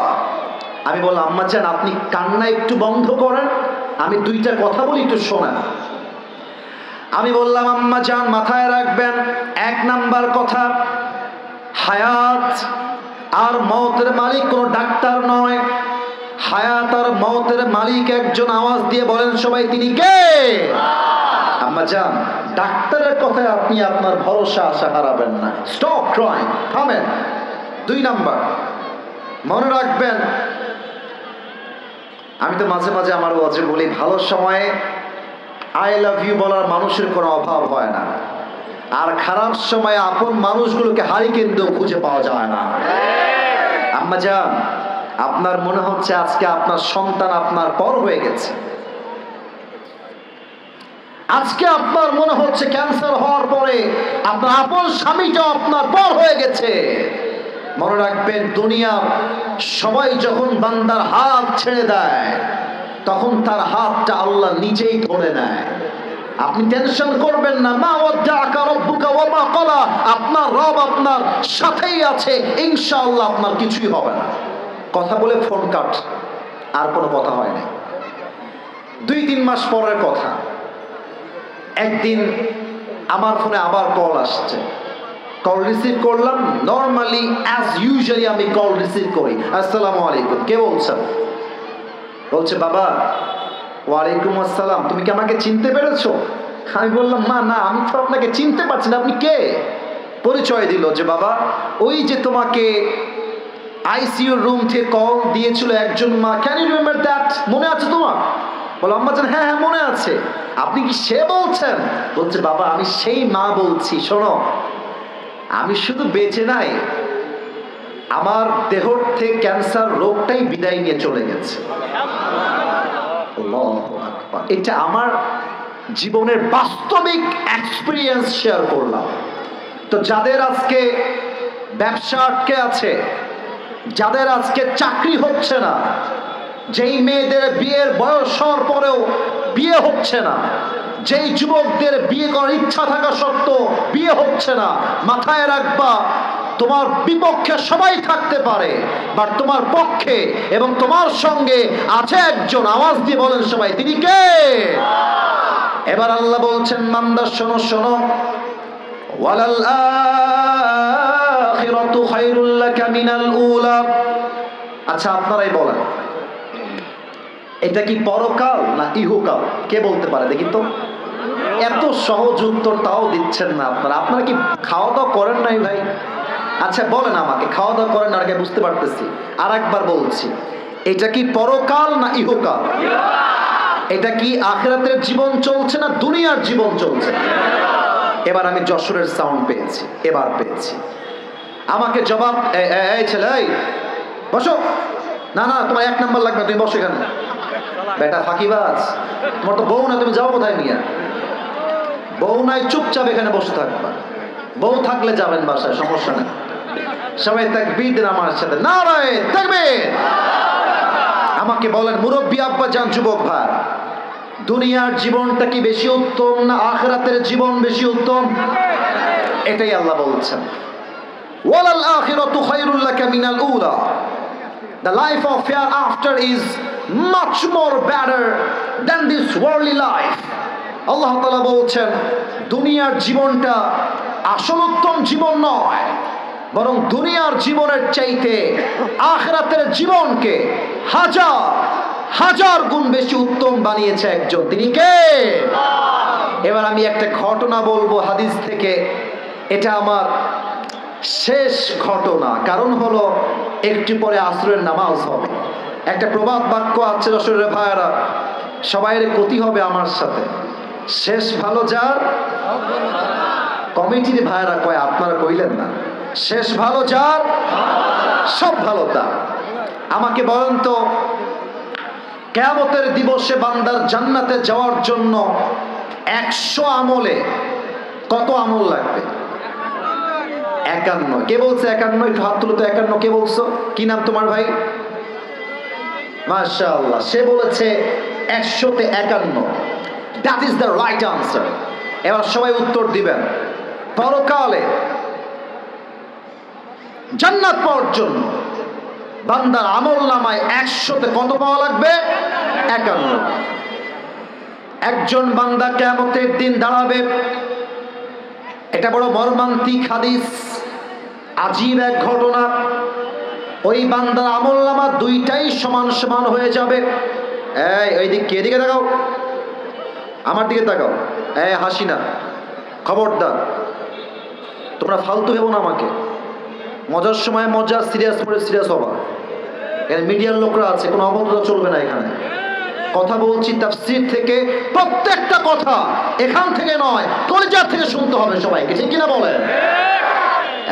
আমি বললাম, আম্মা জান আপনি কান্না একটু বন্ধ করেন, আমি 2টা কথা বলি, একটু শোনেন। আমি বললাম, আম্মা জান মাথায় রাখবেন, 1 নাম্বার কথা, হায়াত আর মওতের মালিক কোনো ডাক্তার নয়। হায়াত আর মওতের মালিক একজন। আওয়াজ দিয়ে বলেন সবাই, তিনি কে? আম্মা জান, ডাক্তারের কথায় আপনি আপনার ভরসা আশা হারাবেন না। স্টপ ক্রাইং, থামেন। 2 নাম্বার, মনে রাখবেন, আমি তো মাঝে মাঝে আমার ওয়াজে বলি, ভালো সময়ে আই লাভ ইউ বলার মানুষের কোনো অভাব হয় না, আর খারাপ সময়ে আপন মানুষগুলোকে হারিকেন দিয়েও খুঁজে পাওয়া যায় না। আম্মা জান, আপনার মনে হচ্ছে আজকে আপনার সন্তান আপনার পর হয়ে গেছে, আজকে আপনার মনে হচ্ছে ক্যান্সার হওয়ার পরে আপনার আপন স্বামীটাও আপনার পর হয়ে গেছে। মনে রাখবেন, দুনিয়ার সবাই যখন বান্দার হাত ছেড়ে দেয় তখন তার হাতটা আল্লাহ নিজেই ধরে নেয়। আপনি টেনশন করবেন না। মা ওয়াদ্দাআকা রাব্বুকা ওয়া মা ক্বালা, আপনার রব আপনার সাথেই আছে, ইনশাআল্লাহ আপনার কিছুই হবে না। কথা বলে ফোন কাট, আর কোনো কথা হয় না। 2-3 মাস পরের কথা, একদিন আমার ফোনে আবার কল আসছে। কল রিসিভ করলাম, নর্মালি অ্যাজ ইউজুয়ালি আমি কল রিসিভ করি। আসসালামু আলাইকুম, কে বলছেন? বলছে, বাবা ওয়ালাইকুম আসসালাম, তুমি কি আমাকে চিনতে পেরেছো? আমি বললাম, মা না, আমি তো আপনাকে চিনতে পারছি না, আপনি কে? পরিচয় দিল যে বাবা, ওই যে তোমাকে আইসিইউ রুম থেকে কল দিয়েছিল একজন মা, ক্যান ইউ রিমেম্বার দ্যাট? মনে আছে তোমার? বলো, আম্মা জান হ্যাঁ হ্যাঁ মনে আছে। আপনি কি সে বলছেন? বলছে, বাবা আমি সেই মা বলছি। শোনো, আমি শুধু বেঁচে নাই, আমার দেহ থেকে ক্যান্সার রোগটাই বিদায় নিয়ে চলে গেছে। এটা আমার জীবনের বাস্তবিক এক্সপিরিয়েন্স শেয়ার করলাম। তো যাদের আজকে ব্যবসা আটকে আছে, যাদের আজকে চাকরি হচ্ছে না, যেই মেয়েদের বিয়ের বয়স হওয়ার পরেও বিয়ে হচ্ছে না, যেই যুবকদের বিয়ে করার ইচ্ছা থাকা সত্ত্বেও বিয়ে হচ্ছে না, মাথায় রাখবা, তোমার বিপক্ষে সবাই থাকতে পারে, বাট তোমার পক্ষে এবং তোমার সঙ্গে আছে একজন। আওয়াজ দিয়ে বলেন সবাই, তিনি কে? এবার আল্লাহ বলছেন বান্দা শোনো শোনো, ওয়ালাল আখিরাতু খায়রুল লাকা মিনাল উলা। আচ্ছা আপনারাই বলেন, এটা কি পরকাল না ইহকাল? কে বলতে পারে দেখি তো? এত সহজ উত্তর তাও দিচ্ছেন না আপনারা। আপনারা কি খাওয়া দাওয়া করেন নাই ভাই? আচ্ছা বলেন আমাকে, খাওয়া দাওয়া করেন না? আগে বুঝতে পারতেছি। আর একবার বলছি, এটা কি পরকাল না ইহকাল? এটা কি আখিরাতের জীবন চলছে না দুনিয়ার জীবন চলছে? এবার আমি যশোরের সাউন্ড পেয়েছি, এবার পেয়েছি। আমাকে জবাব, এই ছেলে এই বসো। না না তোমার 1 নাম্বার লাগবে, তুমি বসো এখানে। বেটা ফাঁকিবাজ, তোমার তো বউ না, তুমি যাও কোথায় নিয়ে? বউ নাই, চুপচাপ এখানে বসে থাকবা। বউ থাকলে যাবেন বাসায়, সমস্যা নেই। সবাই তাকবীর দেন আমার সাথে, নারায়ে তাকবীর। আমাকে বলেন মুরব্বী আব্বা জান, যুবক ভাই, দুনিয়ার জীবনটা কি বেশি উত্তম না আখিরাতের জীবন বেশি উত্তম? এটাই আল্লাহ বলছেন, ওয়ালাল আখিরাতু খায়রুল লাকা মিনাল উলা। The life of hereafter is much more better than this worldly life. আল্লাহ তাআলা বলছেন দুনিয়ার জীবনটা আসল উত্তম জীবন নয়, বরং দুনিয়ার জীবনের চাইতে আখিরাতের জীবনকে হাজার হাজার গুণ বেশি উত্তম বানিয়েছে একজন, তিনি কে? এবার আমি একটা ঘটনা বলবো হাদিস থেকে। এটা আমার শেষ ঘটনা, কারণ হলো একটু পরে আসরের নামাজ হবে। একটা প্রবাদ বাক্য আছে যশোরের ভাইয়েরা, সবাইয়ের ক্ষতি হবে আমার সাথে, শেষ ভালো যার। কমিটির ভাইয়েরা কয়, আপনারা কইলেন না, শেষ ভালো যার সব ভালো তার। আমাকে বলেন তো, কিয়ামতের দিবসে বান্দার জান্নাতে যাওয়ার জন্য 100 আমলে কত আমল লাগবে? 51। কে বলছে 51? একটু হাত তুলো তো। 51 কে বলছো? কি নাম তোমার ভাই? মাশাআল্লাহ, সে বলেছে 100-তে 51। That is the right answer. এবার সবাই উত্তর দিবেন। পরকালে জান্নাত পাওয়ার জন্য বান্দার আমল নামায় 100-তে কত পাওয়া লাগবে? 51। একজন বান্দা কিয়ামতের দিন দাঁড়াবে। এটা বড় মর্মান্তিক হাদিস, আজীব এক ঘটনা। ওই বান্দার আমল নামা দুইটাই সমান সমান হয়ে যাবে। এই দিকে, এদিকে তাকাও, আমার দিকে তাকাও। হাসি না, খবরদার, তোমরা ফালতু ভেবো না আমাকে। মজার সময় মজা, সিরিয়াস পরে সিরিয়াস হবা। এখানে মিডিয়ার লোকরা আছে, কোনো অবদ্ধতা চলবে না এখানে। কথা বলছি তাফসীর থেকে, প্রত্যেকটা কথা এখান থেকে নয়, কলিজার থেকে শুনতে হবে সবাইকে, ঠিক কিনা বলেন?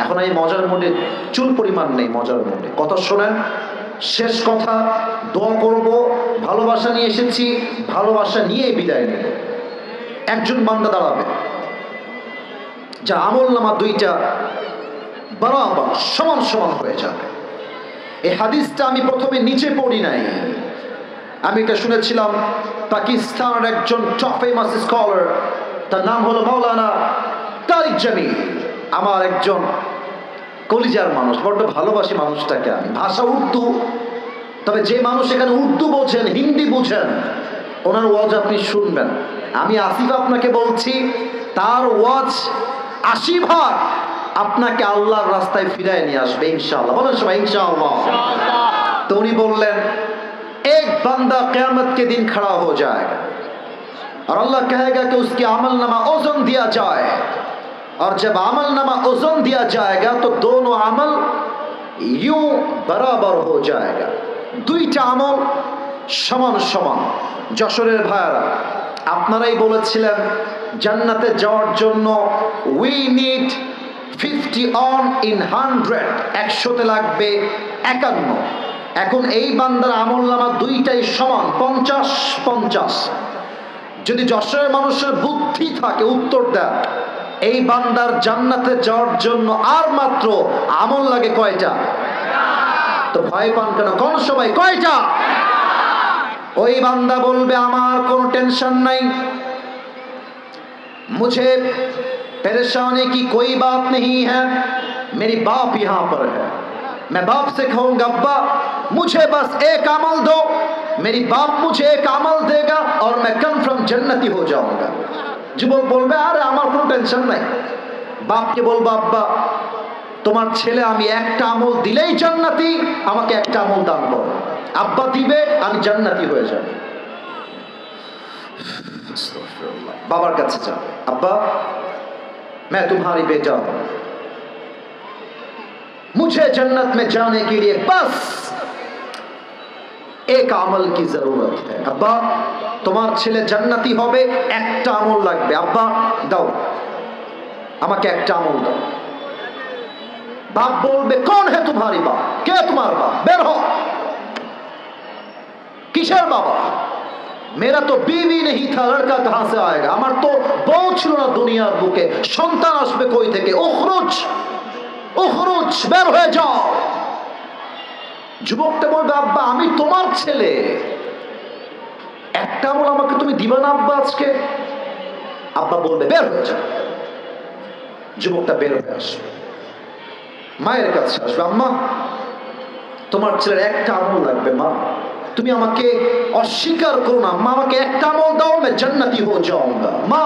এখন এই মজার মুডে চুল পরিমাণ নেই, মজার মুডে কথা শোনেন। শেষ কথা, দোয়া করব, ভালোবাসা নিয়ে এসেছি, ভালোবাসা নিয়ে বিদায় নেব। একজন বান্দা দাঁড়াবে যা আমল নামা দুইটা বরাবর সমান সমান হয়ে যাবে। এই হাদিসটা আমি প্রথমে নিচে পড়ি নাই, আমি এটা শুনেছিলাম পাকিস্তানের একজন টপ ফেমাস স্কলার, তার নাম হলো মাওলানা তারিক জামিল। আমার একজন কলিজার মানুষ, বড্ড ভালোবাসি মানুষটাকে আমি। ভাষা উর্দু, তবে যে মানুষ এখানে উর্দু বোঝেন, হিন্দি বুঝেন, ওনার ওয়াজ আপনি শুনবেন। আমি আসিফ আপনাকে বলছি, তার ওয়াজ 80 আপনাকে আল্লাহর রাস্তায় ফিরায় নিয়ে আসবে ইনশাআল্লাহ। বলেন সবাই ইনশাআল্লাহ। তো উনি বললেন, एक बंदा क़यामत के दिन खड़ा हो जाएगा और अल्लाह कहेगा कि उसकी अमलनामा ओज़न दिया जाए, और जब अमलनामा ओज़न दिया जाएगा तो दोनों अमल यूं बराबर हो जाएगा। দুইটা আমল সমান সমান। যশোরের ভাইরা, আপনারাই বলেছিলেন জান্নাতে যাওয়ার জন্য we need 50 on in 100, 100-তে লাগবে 51। এখন এই বান্দার আমল নামা দুইটাই সমান, 50-50। যদি যশোরের মানুষের বুদ্ধি থাকে, উত্তর দেন, এই বান্দার জান্নাতে যাওয়ার জন্য আর মাত্র আমল লাগে কয়টা? তো ভয় পান কেন? কোন সবাই কয়টা? ওই বান্দা বলবে, আমার কোনো টেনশন নাই, मुझे परेशानी की कोई बात नहीं है, मेरी बाप यहाँ पर है। मैं बाप से कहूँगा, अब्बा मुझे बस एक अमल दो, मेरी बाप मुझे एक अमल देगा और मैं कन्फर्म जन्नती हो जाऊंगा। যুবক বলবে আরে আমার কোনো টেনশন নাই। বাপকে বলবো আব্বা তোমার ছেলে আমি একটা আমল দিলেই জান্নাতি, আমাকে একটা আমল দান করো। আব্বা দিবে, আমি জান্নাতি হয়ে যাব। বাবার কাছে যাবে, আব্বা मैं तुम्हारी बेटा हूं, मुझे जन्नत में जाने के लिए बस एक আমল की जरूरत है। আব্বা তোমার ছেলে জান্নাতি হবে, একটা আমল লাগবে। আব্বা দাও, আমাকে একটা আমল দাও। बाप बोलबे कौन है तुम्हारी बाप, কে তোমার বাপ, বের হও। কিসের বাবা? मेरा तो बीवी नहीं था, लड़का कहां से आएगा? আমার তো বউ ছিল না দুনিয়ার বুকে, সন্তান আসবে কই থেকে? উখরুজ উখরুজ, বের হয়ে যাও। যুবকটা বলবে আব্বা আমি তোমার ছেলে, একটা আমল আমাকে তুমি দিবা না আব্বা আজকে? আব্বা বলবে বের হয়ে যাও। যুবকটা বের হয়ে আসবে, মায়ের কাছে আসবে, আম্মা তোমার ছেলের একটা আমল লাগবে মা, তুমি আমাকে অস্বীকার করো না মা, আমাকে একটা আমল দাও, मैं जन्नती हो जाऊंगा। মা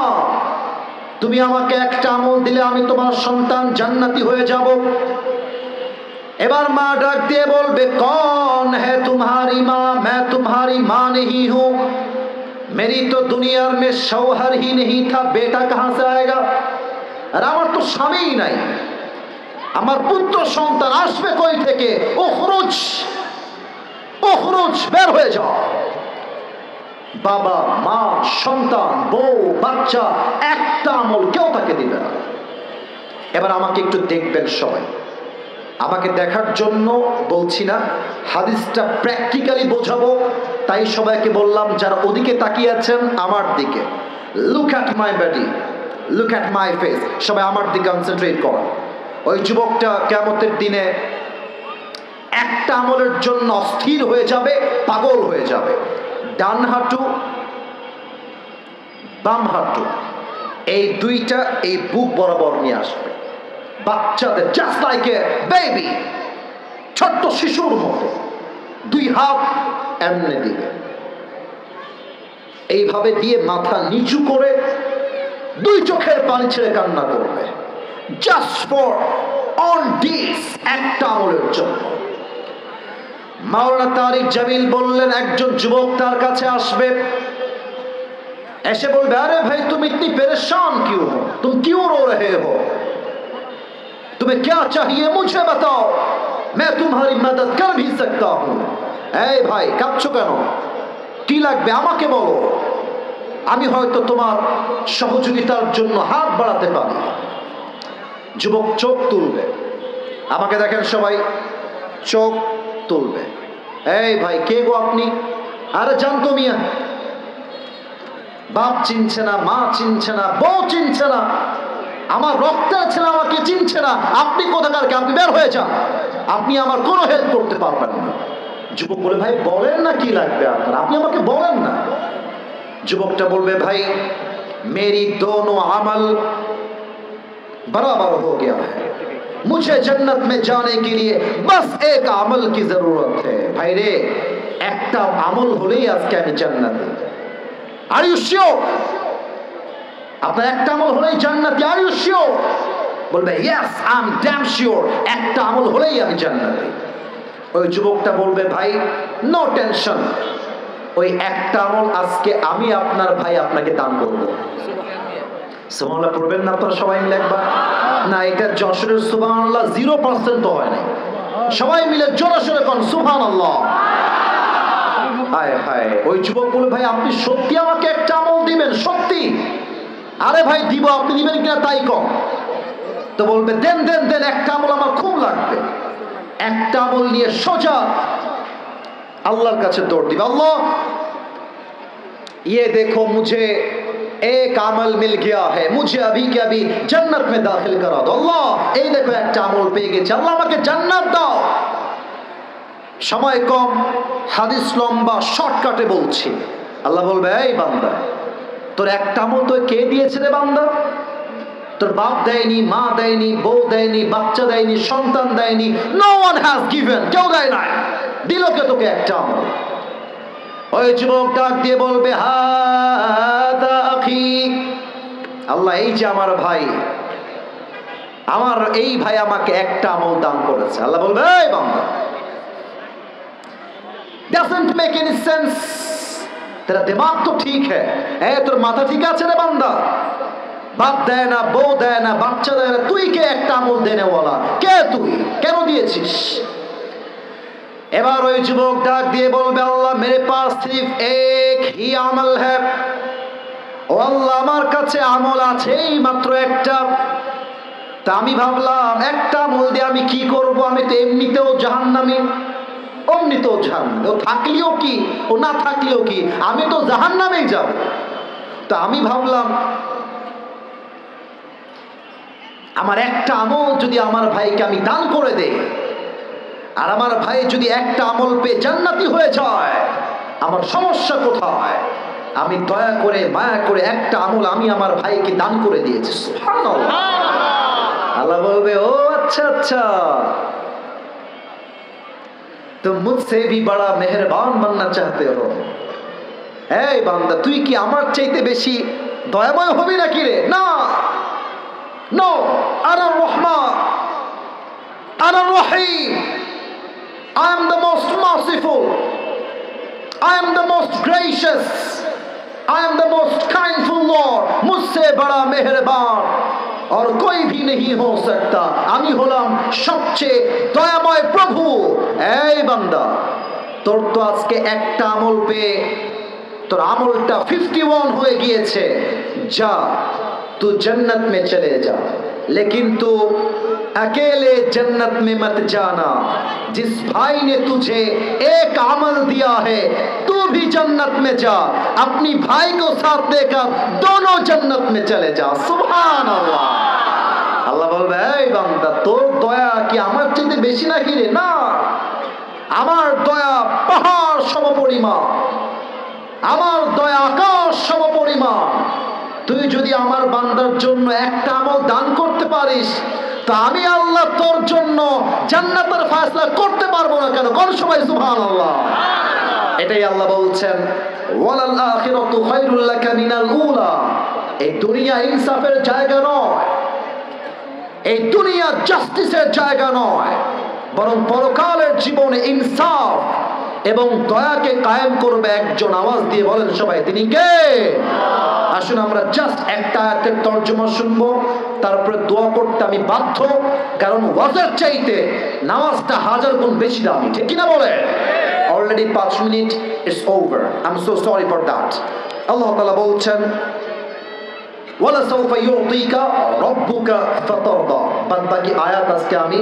তুমি আমাকে একটা আমল দিলে আমি তোমার সন্তান জান্নাতি হয়ে যাব। এবার মা ডাক দিয়ে বলবে कौन है तुम्हारी माँ, मैं तुम्हारी माँ नहीं हूँ, मेरी तो दुनिया में शौहर ही नहीं था, बेटा कहाँ से आएगा? আর আমার তো স্বামী নাই, আমার পুত্র সন্তান আসবে কই থেকে? উখরুজ উখরুজ, বের হয়ে যাও। বাবা মা সন্তান বউ বাচ্চা একটা আমল কেউ তাকে দিবে না। এবার আমাকে একটু দেখবেন সবাই, আমাকে দেখার জন্য বলছি না, হাদিসটা প্র্যাকটিক্যালি বোঝাবো, তাই সবাইকে বললাম যারা ওদিকে তাকিয়ে আছেন আমার দিকে, look at my body, look at my face, সবাই আমার দিকে কনসেন্ট্রেট করো। ওই যুবকটা কিয়ামতের দিনে একটা আমলের জন্য অস্থির হয়ে যাবে, পাগল হয়ে যাবে। ডান হাঁটু বাম হাঁটু এই দুইটা এই বুক বরাবর নিয়ে আসবে, বাচ্চাদের জাস্ট লাইক এ বেবি, ছোট্ট শিশুর মতো দুই হাত এমনি দিবে, এইভাবে দিয়ে মাথা নিচু করে দুই চোখের পানি ছেড়ে কান্না করবে, জাস্ট ফর অন দিস, একটা আমলের জন্য। মাওলানা তারিক জামিল বললেন একজন যুবক তার কাছে আসবে, এসে বলবে আরে ভাই तुम इतनी परेशान क्यों हो, तुम क्यों रो रहे हो, तुम्हें क्या चाहिए मुझे बताओ, मैं तुम्हारी मदद कर भी सकता हूं। এই ভাই কাঁদছো কেন, কি লাগবে আমাকে বলো, আমি হয়তো তোমার সহযোগিতার জন্য হাত বাড়াতে পারি। যুবক চোখ তুলবে, আমাকে দেখেন সবাই, চোখ তুলবে। এই ভাই কে গো আপনি? আরে জানতো মিয়া, বাপ চিনছে না, মা চিনছে না, বউ চিনছে না, আমার রক্তের ছেলে আমাকে চিনছে না, আপনি কোথাকার কে, আপনি বের হয়ে যান, আপনি আমার কোনো হেল্প করতে পারবেন না। যুবক বলে ভাই বলেন না কি লাগবে আপনার, আপনি আমাকে বলেন না। যুবকটা বলবে ভাই मेरी दोनों अमल बराबर हो गया है, मुझे जन्नत में जाने के लिए बस एक अमल की जरूरत है। भाई रे একটা আমল হলেই আজকে আমি জান্নাতি। Are you sure? আপনার একটা আমল হলেই জান্নাতি, আর ইউ শিওর? বলবে yes I am damn sure, একটা আমল হলেই আমি জান্নাতি। ওই যুবকটা বলবে ভাই নো টেনশন, ওই একটা আমল আজকে আমি আপনার ভাই আপনাকে দান করবো। সুবহানাল্লাহ পড়বেন না আপনারা সবাই মিলে একবার? না, এটা যশোরের সুবহানাল্লাহ 0% হয় না, সবাই মিলে জোরে সোরে কোন সুবহানাল্লাহ। হায় হায়, ওই যুবক বলে ভাই আপনি সত্যি আমাকে একটা আমল দিবেন? সত্যি? আরে ভাই দিব, আপনি দিবেন কিনা তাই কম। তো বলবে দেন দেন দেন, একটা আমল আমার খুব লাগবে। একটা আমল নিয়ে সোজা আল্লাহর কাছে দৌড় দিবে, আল্লাহ ये देखो मुझे एक अमल मिल गया है, मुझे अभी के अभी जन्नत में दाखिल करा दो। अल्लाह এই দেখো একটা আমল পেয়ে গেছি, আল্লাহ আমাকে জান্নাত দাও। সময় কম, হাদিস লম্বা, শর্টকাটে বলছি। আল্লাহ বলবে এই বান্দা তোর একটা আমল তো কে দিয়েছে রে বান্দা? তোর বাপ দেয়নি, মা দেয়নি, বউ দেয়নি, বাচ্চা দেয়নি, সন্তান দেয়নি, নো ওয়ান হ্যাজ গিভেন, কেউ দেয় নাই, দিল কে তোকে একটা আমল? ওই যুবক ডাক দিয়ে বলবে, হাদা আখি, আল্লাহ এই যে আমার ভাই, আমার এই ভাই আমাকে একটা আমল দান করেছে। আল্লাহ বলবে, এই বান্দা, doesn't make any sense, तेरा दिमाग तो ठीक है, তোর মাথা ঠিক আছে রে বান্দা? বাপ দেয় না, বউ দেয় না, বাচ্চা দেয় না, তুই কে একটা আমল দেনেওয়ালা? কে তুই? কেন দিয়েছিস? এবার ওই যুবক ডাক দিয়ে বলবে, আল্লাহ মেরে পাস সির্ফ এক হি আমল হ্যায়, ও আল্লাহ আমার কাছে আমল আছে এই মাত্র একটা। তা আমি ভাবলাম একটা আমল দিয়ে আমি কি করব? আমি তো এমনিতেও জাহান্নামী, অমনিতেও জাহান্নামী, ও থাকলেও কি ও না থাকলেও কি, আমি তো জাহান্নামেই যাব। তা আমি ভাবলাম আমার একটা আমল যদি আমার ভাইকে আমি দান করে দেই, আর আমার ভাই যদি একটা আমল পেয়ে জান্নাতি হয়ে যায়, আমার সমস্যা কোথায়? আমি দয়া করে মায়া করে একটা আমল আমি আমার ভাইকে দান করে দিয়েছি। সুবহানাল্লাহ। আল্লাহ বলবে, ও আচ্ছা আচ্ছা, तुम मुझसे भी बड़ा मेहरबान बनना चाहते हो। এই বান্দা, তুই কি আমার চাইতে বেশি দয়াময় হবি নাকি রে? না, নো, আনা রহমান, আনা রহিম, I am the most merciful, I am the most gracious, I am the most kindful Lord, मुझसे बड़ा मेहरबान और कोई भी नहीं हो सकता। আমি হলাম সবচেয়ে দয়াময় প্রভু। এই বান্দা, তোর তো আজকে একটা আমল পেয়ে তোর আমলটা 51 হয়ে গিয়েছে, যা तू जन्नत में चले जा, लेकिन तू अकेले जन्नत में मत जाना। जिस भाई ने तुझे एक अमल दिया है, तू भी जन्नत में जा, अपनी भाई को साथ लेकर दोनों जन्नत में चले जा। सुभान अल्लाह। আল্লাহ বলবে, এই বান্দা, তোর দয়া কি আমার চাইতে বেশি নাকি রে? না, আমার দয়া পাহাড় সমপরিমাণ, আমার দয়া আকাশ সমপরিমাণ। তুই যদি আমার বান্দার জন্য একটা আমল দান করতে পারিস, তা আমি আল্লাহ তোর জন্য জান্নাতের ফয়সালা করতে পারবো না কেন? কোন সবাই সুবহানাল্লাহ। এটাই আল্লাহ বলছেন, ওয়ালাল আখিরাতু খায়রুল লাকা মিনাল উলা। এই দুনিয়া ইনসাফের জায়গা নয়, এই দুনিয়া জাস্টিসের জায়গা নয়, বরং পরকালের জীবনে ইনসাফ এবং দয়াকে কায়েম করবে একজন। আওয়াজ দিয়ে বলেন সবাই, তিনি কে? আসুন আমরা জাস্ট একটা আয়াতের তর্জমা শুনবো, তারপরে দোয়া করতে আমি বাধ্য, কারণ ওয়াজের চাইতে নামাজটা হাজার গুণ বেশি দামি, ঠিক কিনা বলে? Already 5 minute it's over, I am so sorry for that. Allah তাআলা বলছেন, ওয়ালা সাউফা ইউতিকা রাব্বুকা ফাতারদা। বাদ বাকি আয়াত আজকে আমি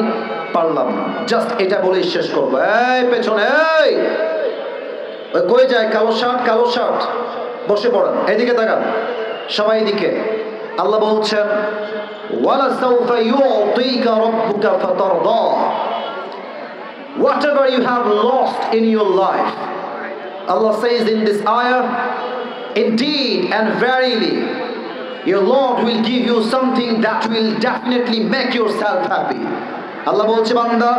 পারলাম না, জাস্ট এটা বলেই শেষ করবো। এই পেছনে, এই ওই কই যায় কালো শার্ট, কালো শার্ট, বসে পড়েন, এদিকে তাকান সবাই, এদিকে। আল্লাহ বলছেন, ওয়ালা সাউফা ইউতিকা রাব্বুকা ফাতারদা। Whatever you have lost in your life, Allah says in this ayah, indeed and verily your Lord will give you something that will definitely make yourself happy. আল্লাহ বলছে, বান্দা,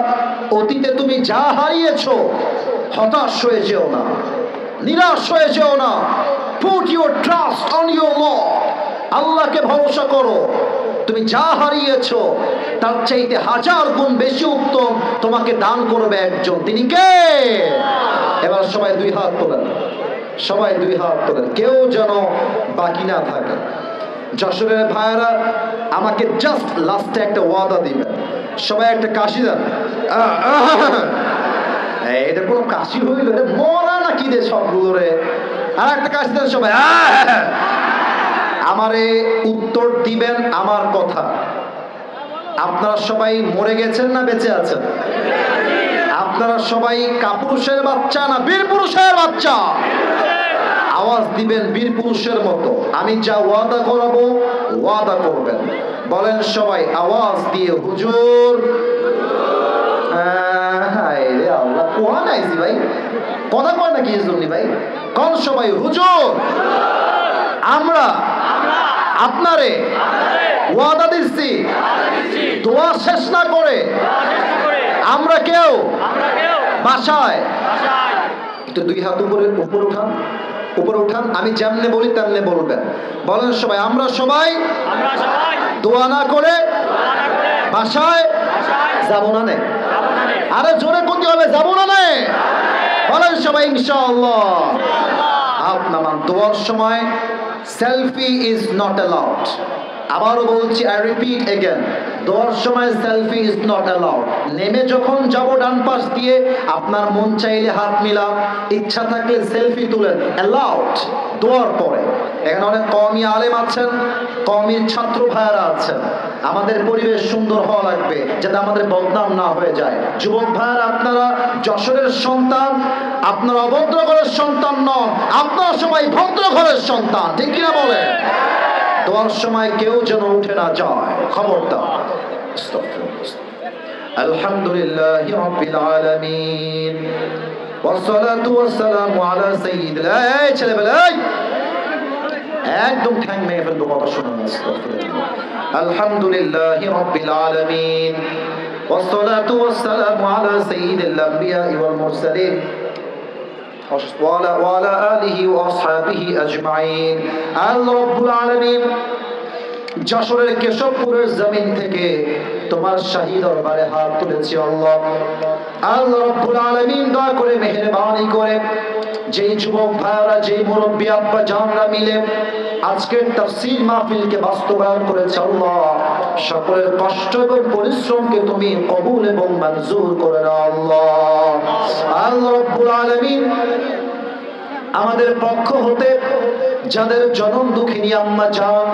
অতীতে তুমি যা হারিয়েছো হতাশ হয়ে যেও না, নিরাশ হয়ে যেও না। Put your trust on your Lord, আল্লাহকে ভরসা করো। তুমি যা হারিয়েছো তার চাইতে হাজার গুণ বেশি উত্তম তোমাকে দান করবে একজন, তিনি কে? এবার সবাই দুই হাত তোলেন, সবাই দুই হাত তোলেন, কেউ যেন বাকি না থাকে। যশোরের ভাইয়েরা আমাকে জাস্ট লাস্টে একটা ওয়াদা দিবেন, সবাই একটা কাশি দেন। এটা কোনো কাশি হইল রে, মরা নাকি রে সবগুলো রে? আর একটা কাশি দেন সবাই। আমারে উত্তর দিবেন আমার কথা। আপনারা সবাই মরে গেছেন না বেঁচে আছেন? আপনারা সবাই কাপুরুষের বাচ্চা না বীর পুরুষের বাচ্চা? আওয়াজ দিবেন বীর পুরুষের মতো। আমি যা ওয়াদা করাবো ওয়াদা করবেন। বলেন সবাই আওয়াজ দিয়ে, হুজুর। আল্লাহ কোয়া নাইছি ভাই, কথা কয় নাকি জন্য ভাই? কোন সবাই হুজুর, আমরা আপনারে ওয়াদা দিচ্ছি, দোয়া শেষ না করে আমরা কেউ বাসায় একটু দুই হাত উপরে উপরে উঠান, উপরে উঠান। আমি যেমনে বলি তেমনে বলবেন। বলেন সবাই, আমরা সবাই দোয়া না করে বাসায় যাব না নে। আরে জোরে করতে হবে, যাব না নে। বলেন সবাই ইনশাআল্লাহ। হাত নামান। দোয়ার সময় সেলফি ইজ নট অ্যালাউড। আবারও বলছি, আই রিপিট এগেন, দোয়ার সময় সেলফি ইজ নট অ্যালাউড। নেমে যখন যাব ডান পাশ দিয়ে, আপনার মন চাইলে হাত মিলান, ইচ্ছা থাকলে সেলফি তুলেন, অ্যালাউড দোয়ার পরে। এখানে অনেক কওমি আলেম আছেন, কওমির ছাত্র ভাইয়ারা আছেন। আমাদের পরিবেশ সুন্দর হওয়া লাগবে যাতে আমাদের বদনাম না হয়ে যায়। যুবক ভাইয়ারা, আপনারা যশোরের সন্তান, আপনারা অভদ্র ঘরের সন্তান নন, আপনারা সবাই ভদ্র ঘরের সন্তান, ঠিক কিনা বলে? দোয়ার সময় কেউ যেন উঠে না যায়, খবরদার। আলহামদুলিল্লাহি রাব্বিল আলামিন ওয়াসসালাতু ওয়াসসালামু আলা সাইয়্যিদিল, এই ছেলেবেলা একদম ঠ্যাং মেরে ফেলবো কথা শোনা না। আলহামদুলিল্লাহি রাব্বিল আলামিন ওয়াসসালাতু ওয়াসসালামু আলা সাইয়্যিদিল আমবিয়া ওয়াল মুরসালিন وعلى آله وأصحابه أجمعين. আল্লাহ রাব্বুল আলামিন যশোরের কেশবপুরের জমিন থেকে তোমার শাহী দরবারে হাত তুলেছি আল্লাহ। আল্লাহ রাব্বুল আলামিন দয়া করে মেহেরবানি করে যেই যুবক ভাইরা, যেই মুরব্বী আব্বা জানরা মিলে আজকের তাফসীর মাহফিলকে বাস্তবায়ন করেছে আল্লাহ, সকলের কষ্ট এবং পরিশ্রমকে তুমি কবুল এবং মঞ্জুর করে নাও আল্লাহ। আল্লাহ রাব্বুল আলামিন আমাদের পক্ষ হতে যাদের জনম দুঃখিনী আম্মা জান